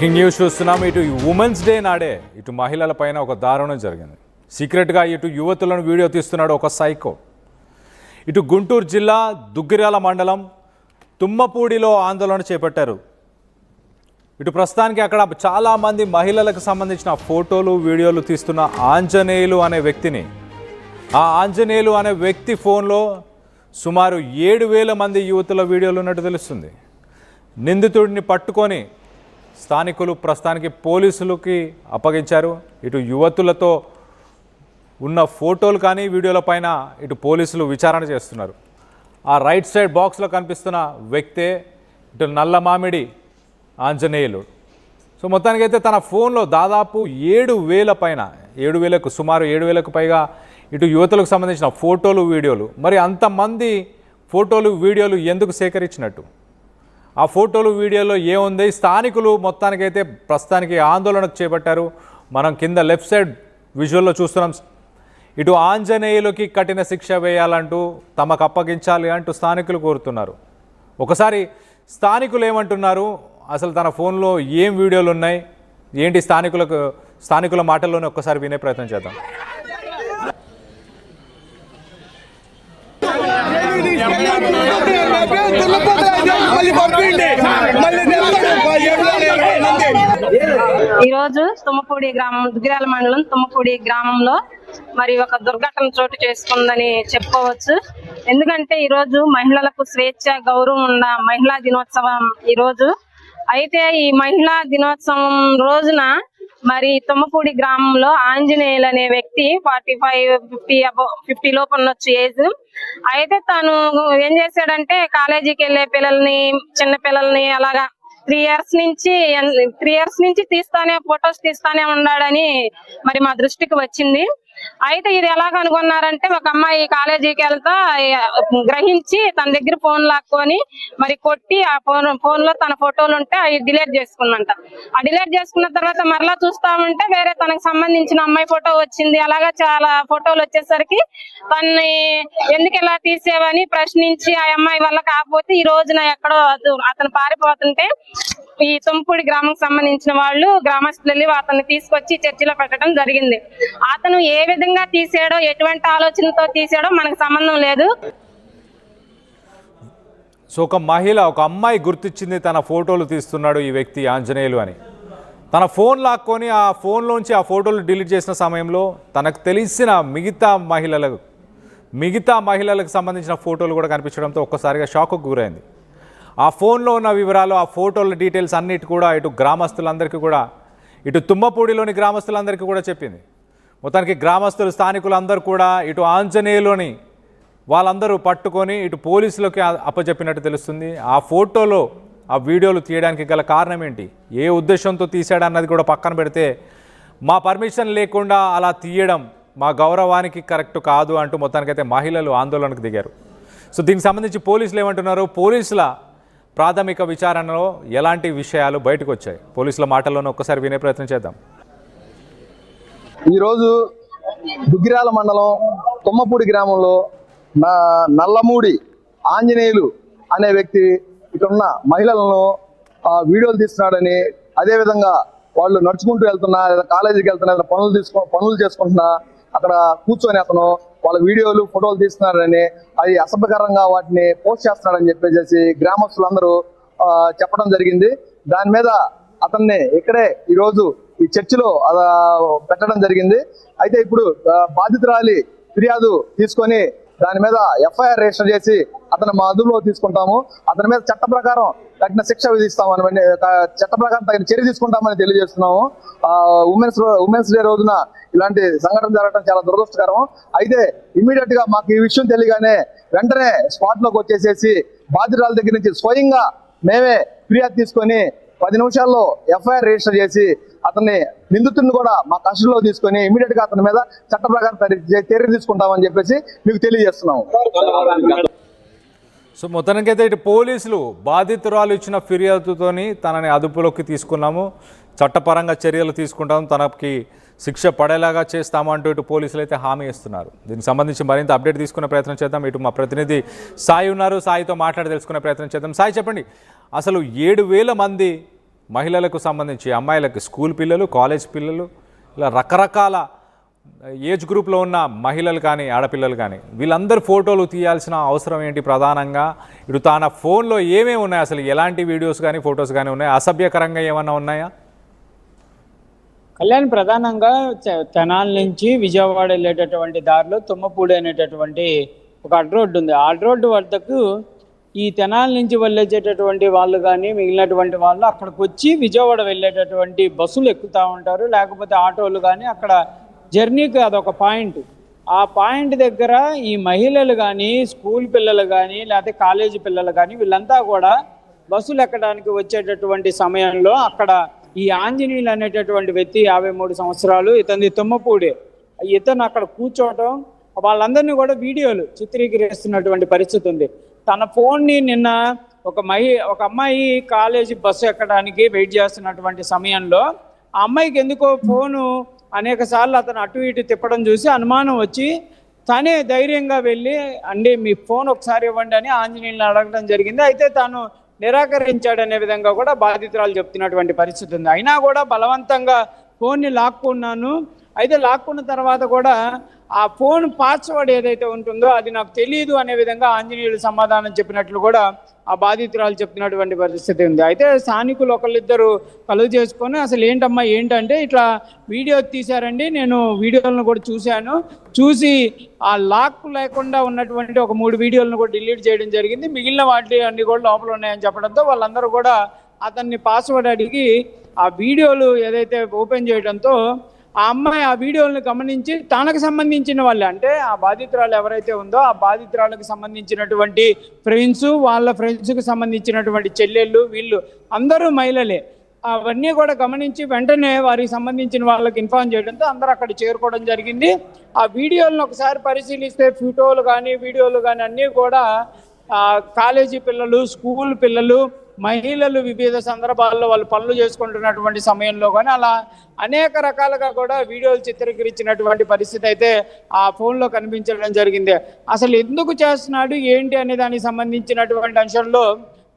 Breaking news చూస్తున్నాం. ఇటు women's day నాడే ఇటు మహిళల పైన ఒక దారుణం జరిగింది. సీక్రెట్గా ఇటు యువతులను వీడియో తీస్తున్నాడు ఒక సైకో. ఇటు గుంటూరు జిల్లా దుగ్గిరాల మండలం తుమ్మపూడిలో ఆందోళన చేపట్టారు. ఇటు ప్రస్తుతానికి అక్కడ చాలామంది మహిళలకు సంబంధించిన ఫోటోలు వీడియోలు తీస్తున్న ఆంజనేయులు అనే వ్యక్తిని, ఆ ఆంజనేయులు అనే వ్యక్తి ఫోన్లో సుమారు 7,000 మంది యువతుల వీడియోలు ఉన్నట్టు తెలుస్తుంది. నిందితుడిని పట్టుకొని స్థానికులు ప్రస్తుతానికి పోలీసులకి అప్పగించారు. ఇటు యువతులతో ఉన్న ఫోటోలు కానీ వీడియోల పైన ఇటు పోలీసులు విచారణ చేస్తున్నారు. ఆ రైట్ సైడ్ బాక్స్లో కనిపిస్తున్న వ్యక్తే ఇటు నల్ల మామిడి ఆంజనేయులు. సో మొత్తానికైతే తన ఫోన్లో దాదాపు 7,000 పైన 7,000కు సుమారు 7,000కు పైగా ఇటు యువతులకు సంబంధించిన ఫోటోలు వీడియోలు. మరి అంతమంది ఫోటోలు వీడియోలు ఎందుకు సేకరించినట్టు, ఆ ఫోటోలు వీడియోలో ఏముంది, స్థానికులు మొత్తానికైతే ప్రస్తుతానికి ఆందోళనకు చేపట్టారు. మనం కింద లెఫ్ట్ సైడ్ విజువల్లో చూస్తున్నాం. ఇటు ఆంజనేయులకి కఠిన శిక్ష వేయాలంటూ తమకు అప్పగించాలి అంటూ స్థానికులు కోరుతున్నారు. ఒకసారి స్థానికులు ఏమంటున్నారు, అసలు తన ఫోన్లో ఏం వీడియోలు ఉన్నాయి ఏంటి, స్థానికుల మాటల్లోనే ఒక్కసారి వినే ప్రయత్నం చేద్దాం. ఈరోజు తుమ్మపూడి గ్రామం, దుగ్గిరాల మండలం తుమ్మపూడి గ్రామంలో మరి ఒక దుర్ఘటన చోటు చేసుకుందని చెప్పుకోవచ్చు. ఎందుకంటే ఈరోజు మహిళలకు స్వేచ్ఛ గౌరవం ఉన్న మహిళా దినోత్సవం ఈరోజు. అయితే ఈ మహిళా దినోత్సవం రోజున మరి తుమ్మపూడి గ్రామంలో ఆంజనేయులు అనే వ్యక్తి 45-50 లోపు ఉండొచ్చు ఏజ్. అయితే తను ఏం చేశాడంటే కాలేజీకి వెళ్లే పిల్లల్ని, చిన్న పిల్లల్ని అలాగా 3 ఇయర్స్ నుంచి ఫొటోస్ తీస్తానే ఉన్నాడని మరి మా దృష్టికి వచ్చింది. అయితే ఇది ఎలా కనుగొన్నారంటే, ఒక అమ్మాయి కాలేజీకి వెళ్తా గ్రహించి తన దగ్గర ఫోన్ లాక్కొని మరి కొట్టి ఆ ఫోన్ లో తన ఫోటోలు ఉంటే అవి డిలీట్ చేసుకుందంట. ఆ డిలీట్ చేసుకున్న తర్వాత మరలా చూస్తామంటే వేరే తనకు సంబంధించిన అమ్మాయి ఫోటో వచ్చింది. అలాగా చాలా ఫోటోలు వచ్చేసరికి తన్ని ఎందుకు ఇలా తీసేవని ప్రశ్నించి ఆ అమ్మాయి వల్ల కాకపోతే ఈ రోజున ఎక్కడో అతను పారిపోతుంటే ఈ తుమ్మపూడి గ్రామం సంబంధించిన వాళ్ళు గ్రామస్తులు వెళ్ళి అతన్ని తీసుకొచ్చి చర్చిలో పెట్టడం జరిగింది. అతను ఏ విధంగా తీసాడో, ఎటువంటి ఆలోచనతో తీసాడో మనకు సంబంధం లేదు. సో ఒక మహిళ, ఒక అమ్మాయి గుర్తించింది తన ఫోటోలు తీస్తున్నాడు ఈ వ్యక్తి ఆంజనేయులు అని. తన ఫోన్ లాక్కొని ఆ ఫోన్లోంచి ఆ ఫోటోలు డిలీట్ చేసిన సమయంలో తనకు తెలిసిన మిగతా మహిళలకు సంబంధించిన ఫోటోలు కూడా కనిపించడంతో ఒక్కసారిగా షాక్కు గురైంది. ఆ ఫోన్లో ఉన్న వివరాలు, ఆ ఫోటోల డీటెయిల్స్ అన్నిటి కూడా ఇటు గ్రామస్తులందరికీ కూడా, ఇటు తుమ్మపూడిలోని గ్రామస్తులందరికీ కూడా చెప్పింది. మొత్తానికి గ్రామస్తులు, స్థానికులందరూ కూడా ఇటు ఆంజనేయులోని వాళ్ళందరూ పట్టుకొని ఇటు పోలీసులకి అప్పచెప్పినట్టు తెలుస్తుంది. ఆ ఫోటోలో ఆ వీడియోలు తీయడానికి గల కారణం ఏంటి, ఏ ఉద్దేశంతో తీశాడన్నది కూడా పక్కన పెడితే, మా పర్మిషన్ లేకుండా అలా తీయడం మా గౌరవానికి కరెక్ట్ కాదు అంటూ మొత్తానికైతే మహిళలు ఆందోళనకు దిగారు. సో దీనికి సంబంధించి పోలీసులు ఏమంటున్నారు, పోలీసుల ప్రాథమిక విచారణలో ఎలాంటి విషయాలు బయటకు వచ్చాయి, పోలీసుల మాటల్లోనే ఒక్కసారి వినే ప్రయత్నం చేద్దాం. ఈరోజు దుగ్గిరాల మండలం తుమ్మపూడి గ్రామంలో నల్లమూడి ఆంజనేయులు అనే వ్యక్తి ఇక్కడున్న మహిళలను వీడియోలు తీస్తున్నాడని, అదేవిధంగా వాళ్ళు నడుచుకుంటూ వెళ్తున్నా లేదా కాలేజీకి వెళ్తున్నా లేదా పనులు చేసుకుంటున్నా అక్కడ కూర్చొని అతను వాళ్ళ వీడియోలు ఫోటోలు తీస్తున్నారని, అది అసభ్యకరంగా వాటిని పోస్ట్ చేస్తున్నాడని చెప్పేసి గ్రామస్తులందరూ చెప్పడం జరిగింది. దాని మీద అతన్ని ఇక్కడే ఈరోజు ఈ చర్చిలో పెట్టడం జరిగింది. అయితే ఇప్పుడు బాధితురాలి ఫిర్యాదు తీసుకొని దాని మీద ఎఫ్ఐఆర్ రిజిస్టర్ చేసి అతను మా అదుపులో తీసుకుంటాము. అతని మీద చట్ట ప్రకారం తగిన శిక్ష విధిస్తామని, చట్ట ప్రకారం తగిన చర్య తీసుకుంటామని తెలియజేస్తున్నాము. ఉమెన్స్ డే రోజున ఇలాంటి సంఘటన జరగడం చాలా దురదృష్టకరం. అయితే ఇమ్మీడియట్ గా మాకు ఈ విషయం తెలియగానే వెంటనే స్పాట్ లోకి వచ్చేసేసి బాధితురాల దగ్గర నుంచి స్వయంగా మేమే ఫిర్యాదు తీసుకొని 10 నిమిషాల్లో ఎఫ్ఐఆర్ రిజిస్టర్ చేసి అతన్ని నిందితుడిని కూడా మా కస్టడీలో తీసుకొని ఇమ్మీడియట్ గా అతని మీద చట్ట ప్రకారం చర్య తీసుకుంటామని చెప్పేసి మీకు తెలియజేస్తున్నాము. సో మొత్తానికైతే ఇటు పోలీసులు బాధితురాలు ఇచ్చిన ఫిర్యాదుతోని తనని అదుపులోకి తీసుకున్నాము, చట్టపరంగా చర్యలు తీసుకుంటాము, తనకి శిక్ష పడేలాగా చేస్తామంటూ ఇటు పోలీసులు అయితే హామీ ఇస్తున్నారు. దీనికి సంబంధించి మరింత అప్డేట్ తీసుకునే ప్రయత్నం చేద్దాం. ఇటు మా ప్రతినిధి సాయి ఉన్నారు, సాయితో మాట్లాడి తెలుసుకునే ప్రయత్నం చేద్దాం. సాయి చెప్పండి, అసలు 7,000 మంది మహిళలకు సంబంధించి అమ్మాయిలకు స్కూల్ పిల్లలు, కాలేజ్ పిల్లలు, ఇలా రకరకాల ఏజ్ గ్రూప్లో ఉన్న మహిళలు కానీ ఆడపిల్లలు కానీ వీళ్ళందరూ ఫోటోలు తీయాల్సిన అవసరం ఏంటి? ప్రధానంగా ఇటు తన ఫోన్లో ఏమేమి ఉన్నాయి, అసలు ఎలాంటి వీడియోస్ కానీ ఫొటోస్ కానీ ఉన్నాయి, అసభ్యకరంగా ఏమన్నా ఉన్నాయా? కళ్యాణ్ ప్రధానంగా తెనాలి నుంచి విజయవాడ వెళ్ళేటటువంటి దారిలో తుమ్మపూడి అనేటటువంటి ఒక అడ్ రోడ్డు ఉంది. ఆ అడ్ రోడ్డు వద్దకు ఈ తెనాలి నుంచి వెళ్ళేటటువంటి వాళ్ళు కానీ మిగిలినటువంటి వాళ్ళు అక్కడికి వచ్చి విజయవాడ వెళ్ళేటటువంటి బస్సులు ఎక్కుతూ ఉంటారు, లేకపోతే ఆటోలు కానీ. అక్కడ జర్నీకి అదొక పాయింట్. ఆ పాయింట్ దగ్గర ఈ మహిళలు కానీ, స్కూల్ పిల్లలు కానీ, లేకపోతే కాలేజీ పిల్లలు కానీ వీళ్ళంతా కూడా బస్సులు ఎక్కడానికి వచ్చేటటువంటి సమయంలో అక్కడ ఈ ఆంజనేయులు అనేటటువంటి వ్యక్తి 53 సంవత్సరాలు, ఇతని తుమ్మపూడి, ఇతను అక్కడ కూర్చోవటం, వాళ్ళందరినీ కూడా వీడియోలు చిత్రీకరిస్తున్నటువంటి పరిస్థితి ఉంది. తన ఫోన్ని నిన్న ఒక అమ్మాయి కాలేజీ బస్సు ఎక్కడానికి వెయిట్ చేస్తున్నటువంటి సమయంలో ఆ అమ్మాయికి ఎందుకో ఫోను అనేక సార్లు అతను అటు ఇటు తిప్పడం చూసి అనుమానం వచ్చి తనే ధైర్యంగా వెళ్ళి, అండి మీ ఫోన్ ఒకసారి ఇవ్వండి అని ఆంజనేయులను అడగడం జరిగింది. అయితే తాను నిరాకరించాడనే విధంగా కూడా బాధితురాలు చెప్తున్నటువంటి పరిస్థితి ఉంది. అయినా కూడా బలవంతంగా ఫోన్ని లాక్కున్నాను. అయితే లాక్కున్న తర్వాత కూడా ఆ ఫోన్ పాస్వర్డ్ ఏదైతే ఉంటుందో అది నాకు తెలియదు అనే విధంగా ఆంజనేయులు సమాధానం చెప్పినట్లు కూడా ఆ బాధితురాలు చెప్తున్నటువంటి పరిస్థితి ఉంది. అయితే స్థానికులు ఒకళ్ళిద్దరు కలుగు చేసుకొని అసలు ఏంటమ్మా ఏంటంటే ఇట్లా వీడియో తీశారండి, నేను వీడియోలను కూడా చూసి ఆ లాక్ లేకుండా ఉన్నటువంటి ఒక 3 వీడియోలను కూడా డిలీట్ చేయడం జరిగింది. మిగిలిన వాటి అన్ని కూడా లోపల ఉన్నాయని చెప్పడంతో వాళ్ళందరూ కూడా అతన్ని పాస్వర్డ్ అడిగి ఆ వీడియోలు ఏదైతే ఓపెన్ చేయడంతో ఆ అమ్మాయి ఆ వీడియోలను గమనించి తనకు సంబంధించిన వాళ్ళే, అంటే ఆ బాధితురాలు ఎవరైతే ఉందో ఆ బాధితురాలకు సంబంధించినటువంటి ఫ్రెండ్స్, వాళ్ళ ఫ్రెండ్స్కి సంబంధించినటువంటి చెల్లెళ్ళు, వీళ్ళు అందరూ మహిళలే, అవన్నీ కూడా గమనించి వెంటనే వారికి సంబంధించిన వాళ్ళకి ఇన్ఫార్మ్ చేయడంతో అందరూ అక్కడ చేరుకోవడం జరిగింది. ఆ వీడియోలను ఒకసారి పరిశీలిస్తే ఫోటోలు కానీ వీడియోలు కానీ అన్నీ కూడా కాలేజీ పిల్లలు, స్కూల్ పిల్లలు, మహిళలు వివిధ సందర్భాల్లో వాళ్ళు పనులు చేసుకుంటున్నటువంటి సమయంలో కానీ అలా అనేక రకాలుగా కూడా వీడియోలు చిత్రీకరించినటువంటి పరిస్థితి అయితే ఆ ఫోన్లో కనిపించడం జరిగింది. అసలు ఎందుకు చేస్తున్నాడు ఏంటి అనే దానికి సంబంధించినటువంటి అంశంలో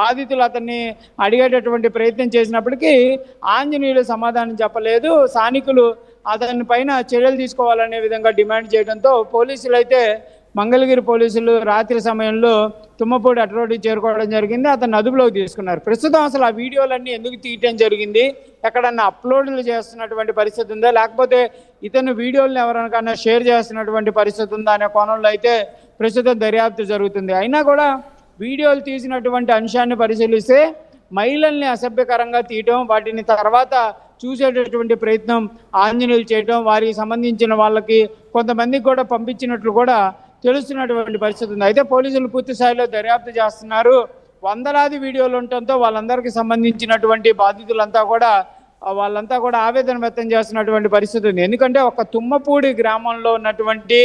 బాధితులు అతన్ని అడిగేటటువంటి ప్రయత్నం చేసినప్పటికీ ఆంజనేయులు సమాధానం చెప్పలేదు. స్థానికులు అతని పైన చర్యలు తీసుకోవాలనే విధంగా డిమాండ్ చేయడంతో పోలీసులు అయితే మంగళగిరి పోలీసులు రాత్రి సమయంలో తుమ్మపూడి అటు రోడ్డుకి చేరుకోవడం జరిగింది. అతన్ని అదుపులోకి తీసుకున్నారు. ప్రస్తుతం అసలు ఆ వీడియోలన్నీ ఎందుకు తీయటం జరిగింది, ఎక్కడన్నా అప్లోడ్లు చేస్తున్నటువంటి పరిస్థితి ఉందా, లేకపోతే ఇతను వీడియోలను ఎవరికైనా షేర్ చేస్తున్నటువంటి పరిస్థితి ఉందా అనే కోణంలో అయితే ప్రస్తుతం దర్యాప్తు జరుగుతుంది. అయినా కూడా వీడియోలు తీసినటువంటి అంశాన్ని పరిశీలిస్తే మహిళల్ని అసభ్యకరంగా తీయటం, వాటిని తర్వాత చూసేటటువంటి ప్రయత్నం ఆంజనేయులు చేయటం, వారికి సంబంధించిన వాళ్ళకి కొంతమందికి కూడా పంపించినట్లు కూడా తెలుస్తున్నటువంటి పరిస్థితి ఉంది. అయితే పోలీసులు పూర్తి స్థాయిలో దర్యాప్తు చేస్తున్నారు. వందలాది వీడియోలు ఉండటంతో వాళ్ళందరికీ సంబంధించినటువంటి బాధితులంతా కూడా ఆవేదన వ్యక్తం చేస్తున్నటువంటి పరిస్థితి ఉంది. ఎందుకంటే ఒక తుమ్మపూడి గ్రామంలో ఉన్నటువంటి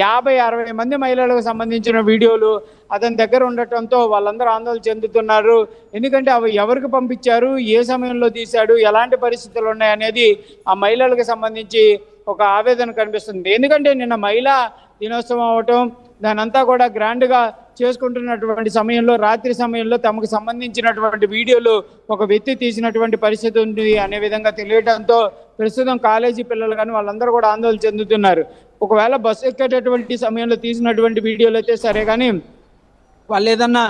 50-60 మంది మహిళలకు సంబంధించిన వీడియోలు అతని దగ్గర ఉండటంతో వాళ్ళందరూ ఆందోళన చెందుతున్నారు. ఎందుకంటే అవి ఎవరికి పంపించారు, ఏ సమయంలో తీశాడు, ఎలాంటి పరిస్థితులు ఉన్నాయనేది ఆ మహిళలకు సంబంధించి ఒక ఆవేదన కనిపిస్తుంది. ఎందుకంటే నిన్న మహిళా దినోత్సవం అవటం, దానంతా కూడా గ్రాండ్గా చేసుకుంటున్నటువంటి సమయంలో రాత్రి సమయంలో తమకు సంబంధించినటువంటి వీడియోలు ఒక వ్యక్తి తీసినటువంటి పరిస్థితి ఉంది అనే విధంగా తెలియడంతో ప్రస్తుతం కాలేజీ పిల్లలు కానీ వాళ్ళందరూ కూడా ఆందోళన చెందుతున్నారు. ఒకవేళ బస్సు ఎక్కేటటువంటి సమయంలో తీసినటువంటి వీడియోలు అయితే సరే, కానీ వాళ్ళు ఏదన్నా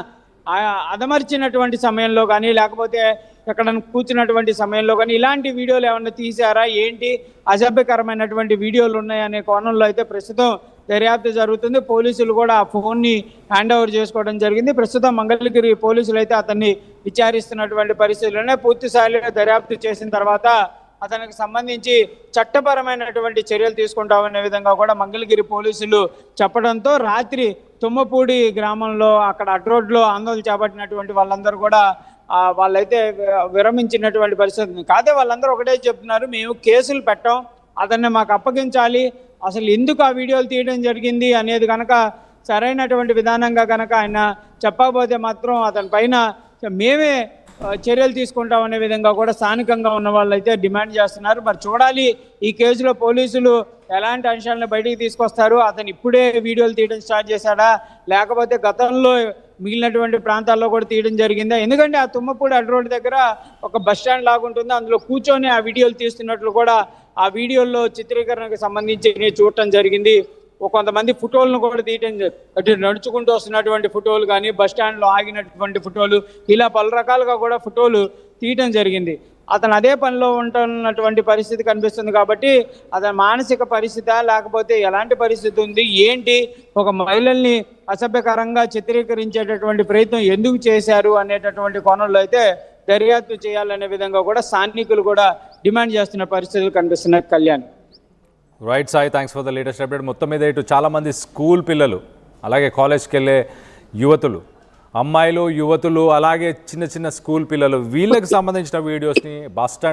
అదమర్చినటువంటి సమయంలో కానీ లేకపోతే ఎక్కడ కూర్చున్నటువంటి సమయంలో కానీ ఇలాంటి వీడియోలు ఏమన్నా తీసారా, ఏంటి అసభ్యకరమైనటువంటి వీడియోలు ఉన్నాయనే కోణంలో అయితే ప్రస్తుతం దర్యాప్తు జరుగుతుంది. పోలీసులు కూడా ఆ ఫోన్ని హ్యాండ్ ఓవర్ చేసుకోవడం జరిగింది. ప్రస్తుతం మంగళగిరి పోలీసులు అయితే అతన్ని విచారిస్తున్నటువంటి పరిస్థితుల్లోనే పూర్తి స్థాయిలో దర్యాప్తు చేసిన తర్వాత అతనికి సంబంధించి చట్టపరమైనటువంటి చర్యలు తీసుకుంటామనే విధంగా కూడా మంగళగిరి పోలీసులు చెప్పడంతో రాత్రి తుమ్మపూడి గ్రామంలో అక్కడ అటు రోడ్లో ఆందోళన చేపట్టినటువంటి వాళ్ళందరూ కూడా వాళ్ళైతే విరమించినటువంటి పరిస్థితి. కాదే వాళ్ళందరూ ఒకటే చెప్తున్నారు, మేము కేసులు పెట్టాం, అతన్ని మాకు అప్పగించాలి, అసలు ఎందుకు ఆ వీడియోలు తీయడం జరిగింది అనేది కనుక సరైనటువంటి విధానంగా కనుక ఆయన చెప్పకపోతే మాత్రం అతని పైన మేమే చర్యలు తీసుకుంటామనే విధంగా కూడా స్థానికంగా ఉన్న వాళ్ళు అయితే డిమాండ్ చేస్తున్నారు. మరి చూడాలి ఈ కేసులో పోలీసులు ఎలాంటి అంశాలను బయటికి తీసుకొస్తారు. అతను ఇప్పుడే వీడియోలు తీయడం స్టార్ట్ చేశాడా, లేకపోతే గతంలో మిగిలినటువంటి ప్రాంతాల్లో కూడా తీయడం జరిగిందా? ఎందుకంటే ఆ తుమ్మపూడి అడ్డ రోడ్డు దగ్గర ఒక బస్ స్టాండ్ లాగా ఉంటుంది, అందులో కూర్చొని ఆ వీడియోలు తీస్తున్నట్లు కూడా ఆ వీడియోల్లో చిత్రీకరణకు సంబంధించి చూడటం జరిగింది. కొంతమంది ఫోటోలను కూడా తీయటం, అటు నడుచుకుంటూ వస్తున్నటువంటి ఫోటోలు కానీ, బస్ స్టాండ్లో ఆగినటువంటి ఫోటోలు, ఇలా పలు రకాలుగా కూడా ఫోటోలు తీయటం జరిగింది. అతను అదే పనిలో ఉంటున్నటువంటి పరిస్థితి కనిపిస్తుంది. కాబట్టి అతని మానసిక పరిస్థితి లేకపోతే ఎలాంటి పరిస్థితి ఉంది, ఏంటి, ఒక మహిళల్ని అసభ్యకరంగా చిత్రీకరించేటటువంటి ప్రయత్నం ఎందుకు చేశారు అనేటటువంటి కోణంలో అయితే దర్యాప్తు చేయాలనే విధంగా కూడా స్థానికులు కూడా డిమాండ్ చేస్తున్న పరిస్థితులు కనిపిస్తున్నాయి. Kalyan. Right Sai, thanks for the latest update. మొత్తం మీద ఇటు చాలామంది స్కూల్ పిల్లలు, అలాగే కాలేజ్కి వెళ్ళే యువతులు, అమ్మాయిలు, యువతులు, అలాగే చిన్న చిన్న స్కూల్ పిల్లలు, వీళ్ళకి సంబంధించిన వీడియోస్ని బస్ స్టాండ్